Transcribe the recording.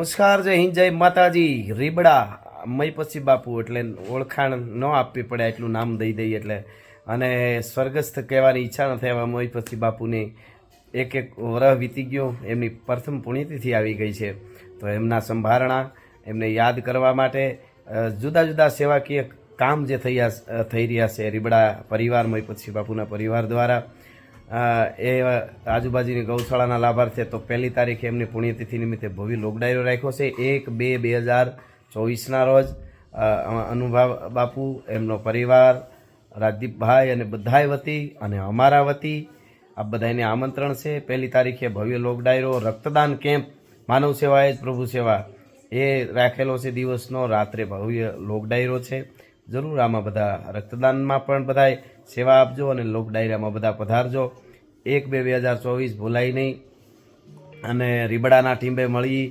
નમસ્કાર, જય હિન્દ, જય માતાજી. રીબડા મય પછી બાપુ એટલે ઓળખાણ ન આપવી પડે એટલું નામ દઈ દઈએ એટલે. અને સ્વર્ગસ્થ કહેવાની ઈચ્છા ન થાય એવા મય પછી બાપુની એક વરહ વીતી ગયો, એમની પ્રથમ પુણ્યતિથિ આવી ગઈ છે. તો એમના સંભારણા એમને યાદ કરવા માટે જુદા જુદા સેવાકીય કામ જે થઈ રહ્યા છે રીબડા પરિવાર, મય પછી બાપુના પરિવાર દ્વારા. એ આજુબાજુની ગૌશાળાના લાભાર્થે તો 1 તારીખે એમની પુણ્યતિથિ નિમિત્તે ભવ્ય લોકડાયરો રાખ્યો છે 1-2-2024ના રોજ. અનુભવ બાપુ, એમનો પરિવાર, રાજદીપભાઈ અને બધાય વતી અને અમારા વતી આ બધાને આમંત્રણ છે. 1 તારીખે ભવ્ય લોકડાયરો, રક્તદાન કેમ્પ, માનવ સેવા એ જ પ્રભુ સેવા એ રાખેલો છે દિવસનો. રાત્રે ભવ્ય લોકડાયરો છે. જરૂર આમાં બધા રક્તદાનમાં પણ બધા સેવા આપજો અને લોક ડાયરામાં બધા પધારજો. 1-2-2024 ભૂલાય નહીં. અને રીબડાના ટીમે મળી